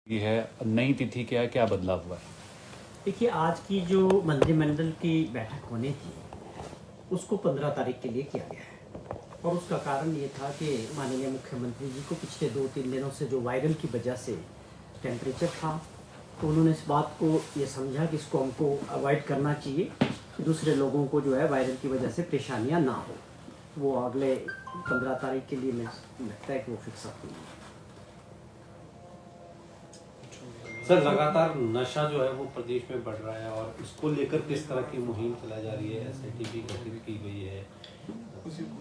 ये है नई तिथि क्या है, क्या बदलाव हुआ है? देखिए, आज की जो मंत्रिमंडल की बैठक होनी थी उसको 15 तारीख के लिए किया गया है। और उसका कारण ये था कि माननीय मुख्यमंत्री जी को पिछले 2-3 दिनों से जो वायरल की वजह से टेम्परेचर था, तो उन्होंने इस बात को ये समझा कि इसको हमको अवॉइड करना चाहिए, दूसरे लोगों को जो है वायरल की वजह से परेशानियाँ ना हो। वो अगले 15 तारीख के लिए मुझे लगता है कि वो फिक्स अप हुई है। सर, लगातार नशा जो है वो प्रदेश में बढ़ रहा है और इसको लेकर किस तरह की मुहिम चलाई जा रही है? एसआईटी भी गठित की गई है।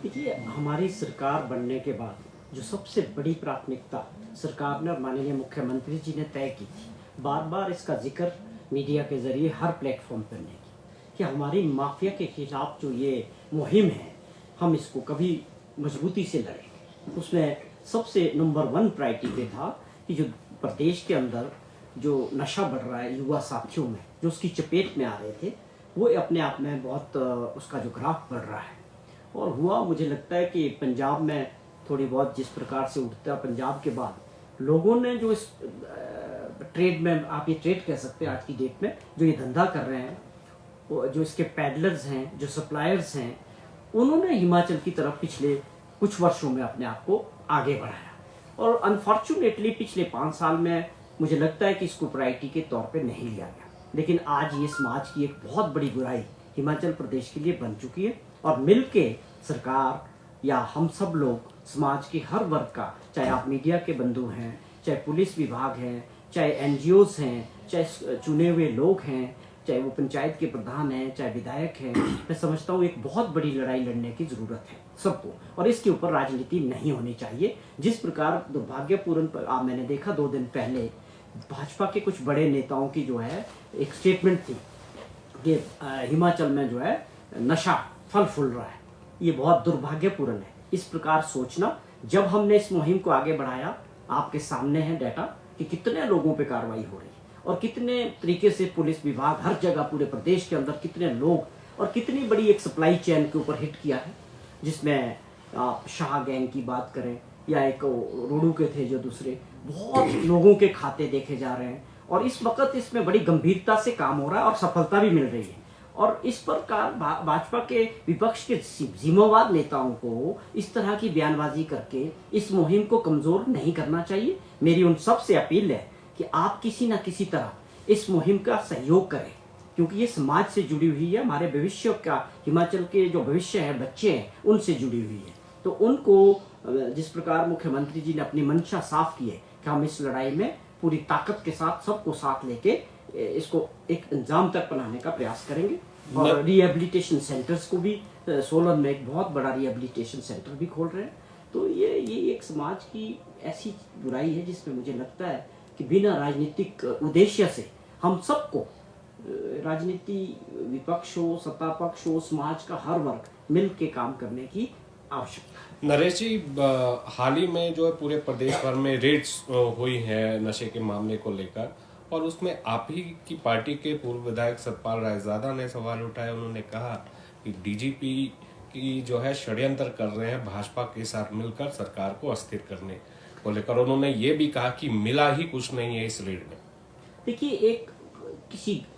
देखिए, हमारी सरकार बनने के बाद जो सबसे बड़ी प्राथमिकता सरकार ने और माननीय मुख्यमंत्री जी ने तय की थी, बार बार इसका जिक्र मीडिया के जरिए हर प्लेटफॉर्म पर ने की कि हमारी माफिया के खिलाफ जो ये मुहिम है, हम इसको कभी मजबूती से लड़ेंगे। उसमें सबसे नंबर 1 प्रायोरिटी पे था कि जो प्रदेश के अंदर जो नशा बढ़ रहा है युवा साथियों में, जो उसकी चपेट में आ रहे थे, वो अपने आप में बहुत उसका जो ग्राफ बढ़ रहा है। और हुआ, मुझे लगता है कि पंजाब में थोड़ी बहुत जिस प्रकार से उठता पंजाब के बाद लोगों ने जो इस ट्रेड में, आप ये ट्रेड कह सकते हैं आज की डेट में, जो ये धंधा कर रहे हैं, जो इसके पैडलर्स हैं, जो सप्लायर्स हैं, उन्होंने हिमाचल की तरफ पिछले कुछ वर्षों में अपने आप को आगे बढ़ाया। और अनफॉर्चुनेटली पिछले 5 साल में मुझे लगता है कि इसको प्रायोरिटी के तौर पे नहीं लिया गया। लेकिन आज ये समाज की एक बहुत बड़ी बुराई हिमाचल प्रदेश के लिए बन चुकी है। और मिलके सरकार या हम सब लोग समाज के हर वर्ग का, चाहे आप मीडिया के बंधु हैं, चाहे पुलिस विभाग हैं, चाहे एनजीओज हैं, चाहे चुने हुए लोग हैं, चाहे वो पंचायत के प्रधान हैं, चाहे विधायक हैं, मैं समझता हूँ एक बहुत बड़ी लड़ाई लड़ने की जरूरत है सबको। और इसके ऊपर राजनीति नहीं होनी चाहिए। जिस प्रकार दुर्भाग्यपूर्ण मैंने देखा 2 दिन पहले भाजपा के कुछ बड़े नेताओं की जो है एक स्टेटमेंट थी कि हिमाचल में जो है नशा फल फूल रहा है, ये बहुत दुर्भाग्यपूर्ण है। इस प्रकार सोचना, जब हमने इस मुहिम को आगे बढ़ाया, आपके सामने है डाटा कि कितने लोगों पे कार्रवाई हो रही है और कितने तरीके से पुलिस विभाग हर जगह पूरे प्रदेश के अंदर कितने लोग और कितनी बड़ी एक सप्लाई चेन के ऊपर हिट किया है, जिसमें आप शाह गैंग की बात करें या एक रोडू के थे जो दूसरे, बहुत लोगों के खाते देखे जा रहे हैं। और इस वक्त इसमें बड़ी गंभीरता से काम हो रहा है और सफलता भी मिल रही है। और इस प्रकार भाजपा के विपक्ष के जिम्मेवार नेताओं को इस तरह की बयानबाजी करके इस मुहिम को कमजोर नहीं करना चाहिए। मेरी उन सब से अपील है कि आप किसी न किसी तरह इस मुहिम का सहयोग करें, क्योंकि ये समाज से जुड़ी हुई है, हमारे भविष्य का, हिमाचल के जो भविष्य है, बच्चे हैं, उनसे जुड़ी हुई है। तो उनको जिस प्रकार मुख्यमंत्री जी ने अपनी मंशा साफ की है कि हम इस लड़ाई में पूरी ताकत के साथ सबको साथ लेके इसको एक अंजाम तक बनाने का प्रयास करेंगे। और रिहेबिलिटेशन सेंटर्स को भी सोलन में एक बहुत बड़ा रिहेबिलिटेशन सेंटर भी खोल रहे हैं। तो ये एक समाज की ऐसी बुराई है जिसमें मुझे लगता है कि बिना राजनीतिक उद्देश्य से हम सबको, राजनीति विपक्ष हो, सत्ता पक्ष हो, समाज का हर वर्ग मिल के काम करने की आवश्यकता है। नरेश जी, हाल ही में जो है पूरे प्रदेश भर में रेड्स हुई हैं नशे के मामले को लेकर, और उसमें आप ही की पार्टी के पूर्व विधायक सतपाल रायजादा ने सवाल उठाया। उन्होंने कहा कि डीजीपी की जो है षड्यंत्र कर रहे हैं भाजपा के साथ मिलकर सरकार को अस्थिर करने को लेकर। उन्होंने ये भी कहा कि मिला ही कुछ नहीं है इस रेड में। देखिए,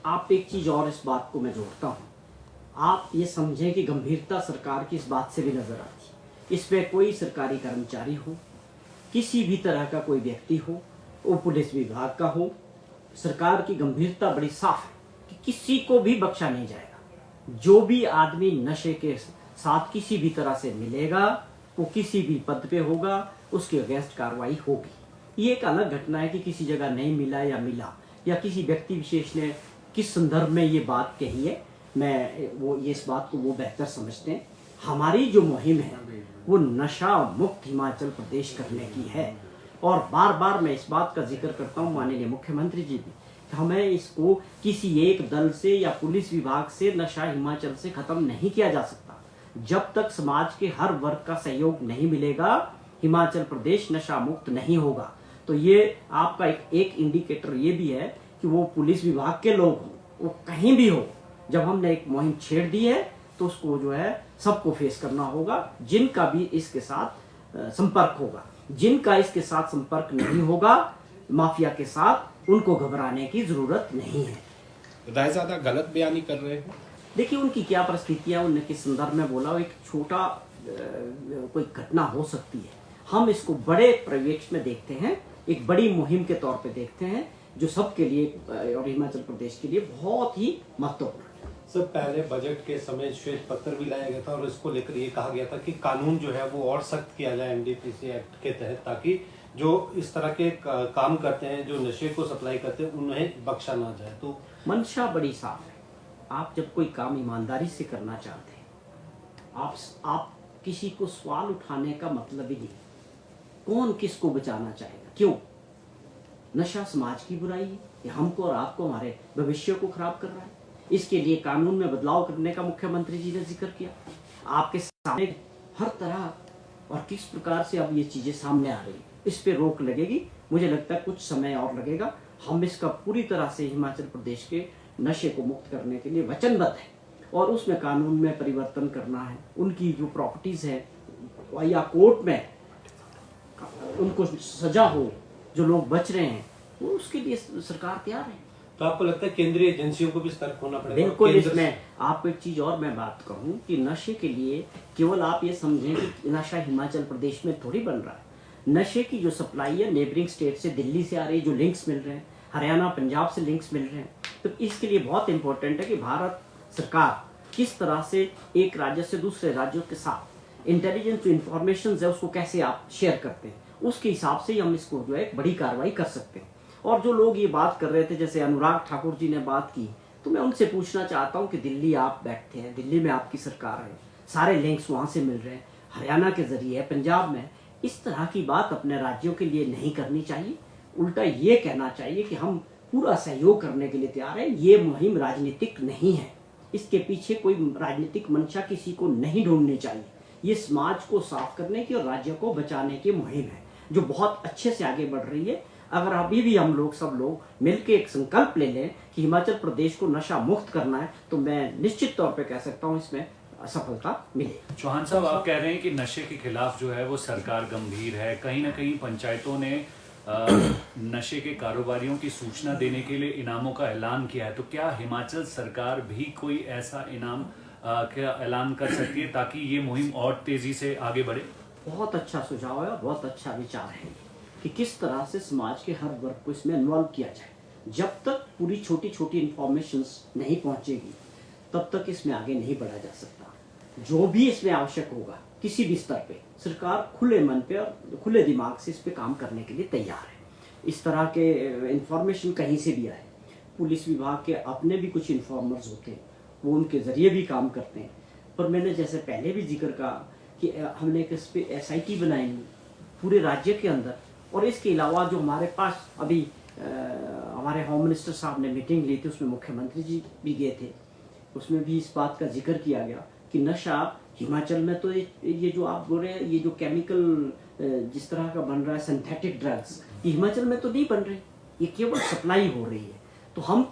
आप एक चीज और इस बात को मैं जोड़ता हूँ, आप ये समझें कि गंभीरता सरकार की इस बात से भी नजर आती है। इसमें कोई सरकारी कर्मचारी हो, किसी भी तरह का कोई व्यक्ति हो, वो पुलिस विभाग का हो, सरकार की गंभीरता बड़ी साफ है कि किसी को भी बख्शा नहीं जाएगा। जो भी आदमी नशे के साथ किसी भी तरह से मिलेगा, वो किसी भी पद पे होगा, उसके अगेंस्ट कार्रवाई होगी। ये एक अलग घटना है कि किसी जगह नहीं मिला या मिला, या किसी व्यक्ति विशेष ने किस संदर्भ में ये बात कही है, इस बात को वो बेहतर समझते हैं। हमारी जो मुहिम है वो नशा मुक्त हिमाचल प्रदेश करने की है। और बार बार मैं इस बात का जिक्र करता हूँ, माननीय मुख्यमंत्री जी भी, कि हमें इसको किसी एक दल से या पुलिस विभाग से नशा हिमाचल से खत्म नहीं किया जा सकता। जब तक समाज के हर वर्ग का सहयोग नहीं मिलेगा, हिमाचल प्रदेश नशा मुक्त नहीं होगा। तो ये आपका एक इंडिकेटर ये भी है कि वो पुलिस विभाग के लोग हों, वो कहीं भी हो, जब हमने एक मुहिम छेड़ दी है तो उसको जो है सबको फेस करना होगा, जिनका भी इसके साथ संपर्क होगा। जिनका इसके साथ संपर्क नहीं होगा माफिया के साथ उनको घबराने की जरूरत नहीं है। रायजादा गलत बयानी कर रहे हैं। देखिए उनकी क्या परिस्थितियां, उन्होंने किस संदर्भ में बोला, एक छोटा कोई घटना हो सकती है। हम इसको बड़े परिवेश में देखते हैं, एक बड़ी मुहिम के तौर पे देखते हैं जो सबके लिए और हिमाचल प्रदेश के लिए बहुत ही महत्वपूर्ण है। सर पहले बजट के समय श्वेत पत्र भी लाया गया था और इसको लेकर ये कहा गया था कि कानून जो है वो और सख्त किया जाए एनडीपीसी एक्ट के तहत, ताकि जो इस तरह के काम करते हैं, जो नशे को सप्लाई करते हैं, उन्हें बख्शा ना जाए। तो मंशा बड़ी साफ है। आप जब कोई काम ईमानदारी से करना चाहते हैं, आप किसी को सवाल उठाने का मतलब ही नहीं। कौन किसको बचाना चाहेगा? क्यों? नशा समाज की बुराई है, ये हमको और आपको, हमारे भविष्य को खराब कर रहा है। इसके लिए कानून में बदलाव करने का मुख्यमंत्री जी ने जिक्र किया। आपके सामने हर तरह और किस प्रकार से अब ये चीजें सामने आ रही है, इस पे रोक लगेगी। मुझे लगता है कुछ समय और लगेगा। हम इसका पूरी तरह से हिमाचल प्रदेश के नशे को मुक्त करने के लिए वचनबद्ध है और उसमें कानून में परिवर्तन करना है। उनकी जो प्रॉपर्टीज है या कोर्ट में उनको सजा हो, जो लोग बच रहे हैं, वो उसके लिए सरकार तैयार है। तो आपको लगता है केंद्रीय एजेंसियों को भी सतर्क होना पड़ेगा? बिल्कुल। इसमें आपको एक चीज और मैं बात कहूं कि नशे के लिए केवल आप ये समझें कि नशा हिमाचल प्रदेश में थोड़ी बन रहा है। नशे की जो सप्लाई है नेबरिंग स्टेट से, दिल्ली से आ रही है, जो लिंक्स मिल रहे हैं, हरियाणा पंजाब से लिंक्स मिल रहे हैं। तो इसके लिए बहुत इंपॉर्टेंट है कि भारत सरकार किस तरह से एक राज्य से दूसरे राज्यों के साथ इंटेलिजेंस जो इंफॉर्मेशन है उसको कैसे आप शेयर करते हैं, उसके हिसाब से ही हम इसको जो है एक बड़ी कार्रवाई कर सकते हैं। और जो लोग ये बात कर रहे थे, जैसे अनुराग ठाकुर जी ने बात की, तो मैं उनसे पूछना चाहता हूँ कि दिल्ली आप बैठते हैं, दिल्ली में आपकी सरकार है, सारे लिंक्स वहाँ से मिल रहे हैं, हरियाणा के जरिए है, पंजाब में। इस तरह की बात अपने राज्यों के लिए नहीं करनी चाहिए। उल्टा ये कहना चाहिए कि हम पूरा सहयोग करने के लिए तैयार हैं। ये मुहिम राजनीतिक नहीं है, इसके पीछे कोई राजनीतिक मंशा किसी को नहीं ढूंढनी चाहिए। ये समाज को साफ करने की और राज्य को बचाने की मुहिम है जो बहुत अच्छे से आगे बढ़ रही है। अगर अभी भी हम लोग सब लोग मिलकर एक संकल्प ले लें कि हिमाचल प्रदेश को नशा मुक्त करना है, तो मैं निश्चित तौर पे कह सकता हूँ इसमें सफलता मिलेगी। चौहान साहब, आप कह रहे हैं कि नशे के खिलाफ जो है वो सरकार गंभीर है। कहीं ना कहीं पंचायतों ने नशे के कारोबारियों की सूचना देने के लिए इनामों का ऐलान किया है। तो क्या हिमाचल सरकार भी कोई ऐसा इनाम का ऐलान कर सकती है ताकि ये मुहिम और तेजी से आगे बढ़े? बहुत अच्छा सुझाव है और बहुत अच्छा विचार है कि किस तरह से समाज के हर वर्ग को इसमें इन्वॉल्व किया जाए। जब तक पूरी छोटी छोटी इंफॉर्मेशंस नहीं पहुंचेगी तब तक इसमें आगे नहीं बढ़ा जा सकता। जो भी इसमें आवश्यक होगा किसी भी स्तर पे, सरकार खुले मन पे और खुले दिमाग से इस पे काम करने के लिए तैयार है। इस तरह के इंफॉर्मेशन कहीं से भी आए, पुलिस विभाग के अपने भी कुछ इन्फॉर्मर्स होते हैं, वो उनके जरिए भी काम करते हैं। पर मैंने जैसे पहले भी जिक्र कहा कि हमने इस पे SIT बनाई पूरे राज्य के अंदर। और इसके अलावा जो हमारे पास अभी हमारे होम मिनिस्टर साहब ने मीटिंग ली थी, उसमें मुख्यमंत्री जी भी गए थे, उसमें भी इस बात का जिक्र किया गया कि नशा हिमाचल में तो ये जो आप बोल रहे हैं, ये जो केमिकल जिस तरह का बन रहा है सिंथेटिक ड्रग्स, ये हिमाचल में तो नहीं बन रही, ये केवल सप्लाई हो रही है। तो हम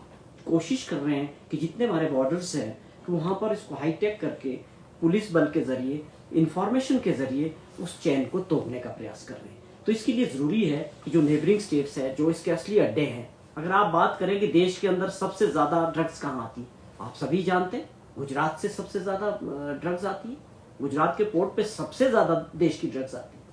कोशिश कर रहे हैं कि जितने हमारे बॉर्डर्स हैं कि वहाँ पर इसको हाईटेक करके पुलिस बल के जरिए, इंफॉर्मेशन के जरिए उस चैन को तोड़ने का प्रयास कर रहे हैं। तो इसके लिए ज़रूरी है कि जो नेबरिंग स्टेट्स है, जो इसके असली अड्डे हैं, अगर आप बात करें कि देश के अंदर सबसे ज़्यादा ड्रग्स कहाँ आती, आप सभी जानते हैं गुजरात से सबसे ज़्यादा ड्रग्स आती है। गुजरात के पोर्ट पे सबसे ज़्यादा देश की ड्रग्स आती है।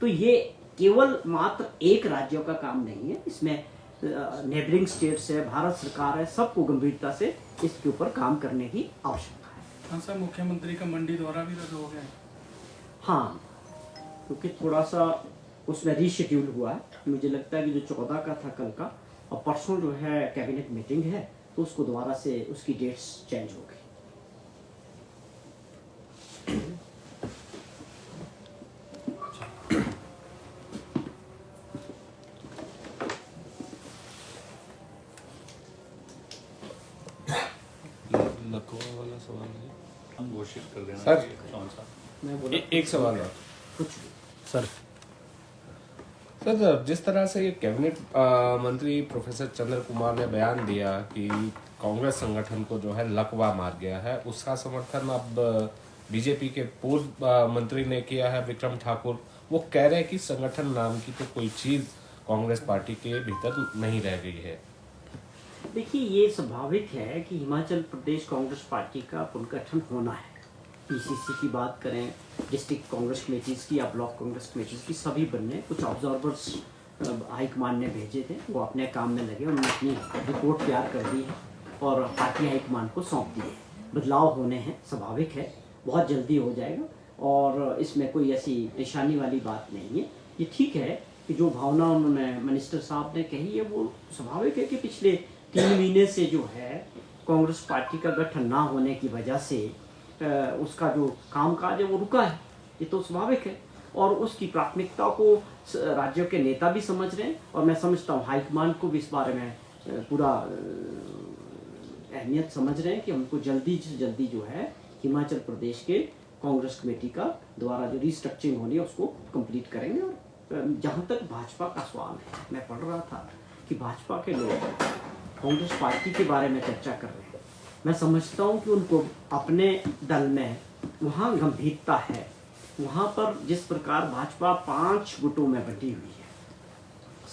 तो ये केवल मात्र एक राज्यों का काम नहीं है, इसमें नेबरिंग स्टेट्स है, भारत सरकार है, सबको गंभीरता से इसके ऊपर काम करने की आवश्यकता है। हाँ सर, मुख्यमंत्री का मंडी दौरा भी रद्द हो गया है। हाँ, क्योंकि थोड़ा सा उसमें रीशेड्यूल हुआ है। मुझे लगता है कि जो 14 का था कल का, और परसों जो है कैबिनेट मीटिंग है, तो उसको दोबारा से उसकी डेट्स चेंज हो गई। लकवा वाला सवाल है, हम घोषित कर देना सर। चौहान साहब। मैं बोला एक सवाल और कुछ सर, सर, जिस तरह से ये कैबिनेट मंत्री प्रोफेसर चंद्र कुमार ने बयान दिया कि कांग्रेस संगठन को जो है लकवा मार गया है, उसका समर्थन अब बीजेपी के पूर्व मंत्री ने किया है, विक्रम ठाकुर। वो कह रहे हैं कि संगठन नाम की तो कोई चीज कांग्रेस पार्टी के भीतर नहीं रह गई है। देखिए, ये स्वाभाविक है कि हिमाचल प्रदेश कांग्रेस पार्टी का पुनर्गठन होना है। पीसीसी की बात करें, डिस्ट्रिक्ट कांग्रेस कमेटीज़ की या ब्लॉक कांग्रेस कमेटीज़ की, सभी बनने कुछ ऑब्जर्वर्स हाईकमान ने भेजे थे, वो अपने काम में लगे, उन्होंने अपनी रिपोर्ट तैयार कर दी है और पार्टी हाईकमान को सौंप दी है। बदलाव होने हैं, स्वाभाविक है, बहुत जल्दी हो जाएगा और इसमें कोई ऐसी परेशानी वाली बात नहीं है। ये ठीक है कि जो भावना उन्होंने मिनिस्टर साहब ने कही है वो स्वाभाविक है कि पिछले 3 महीने से जो है कांग्रेस पार्टी का गठन ना होने की वजह से उसका जो कामकाज है वो रुका है, ये तो स्वाभाविक है और उसकी प्राथमिकता को राज्यों के नेता भी समझ रहे हैं और मैं समझता हूँ हाईकमान को भी इस बारे में पूरा अहमियत समझ रहे हैं कि हमको जल्दी से जल्दी जो है हिमाचल प्रदेश के कांग्रेस कमेटी का द्वारा जो रिस्ट्रक्चरिंग होनी है उसको कंप्लीट करेंगे। और जहाँ तक भाजपा का सवाल है, मैं पढ़ रहा था कि भाजपा के लोग कांग्रेस पार्टी के बारे में चर्चा कर रहे हैं। मैं समझता हूँ कि उनको अपने दल में वहाँ गंभीरता है, वहाँ पर जिस प्रकार भाजपा 5 गुटों में बटी हुई है,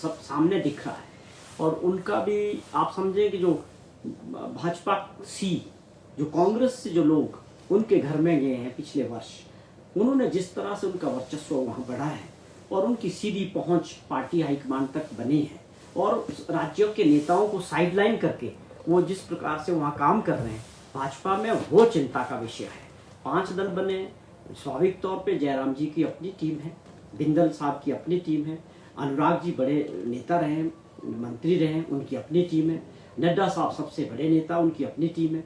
सब सामने दिख रहा है और उनका भी आप समझें कि जो भाजपा सी, जो कांग्रेस से जो लोग उनके घर में गए हैं पिछले वर्ष, उन्होंने जिस तरह से उनका वर्चस्व वहाँ बढ़ा है और उनकी सीधी पहुँच पार्टी हाईकमान तक बनी है और राज्यों के नेताओं को साइडलाइन करके वो जिस प्रकार से वहाँ काम कर रहे हैं भाजपा में, वो चिंता का विषय है। 5 दल बने, स्वाभाविक तौर पे जयराम जी की अपनी टीम है, बिंदल साहब की अपनी टीम है, अनुराग जी बड़े नेता रहे, मंत्री रहे, उनकी अपनी टीम है, नड्डा साहब सबसे बड़े नेता, उनकी अपनी टीम है।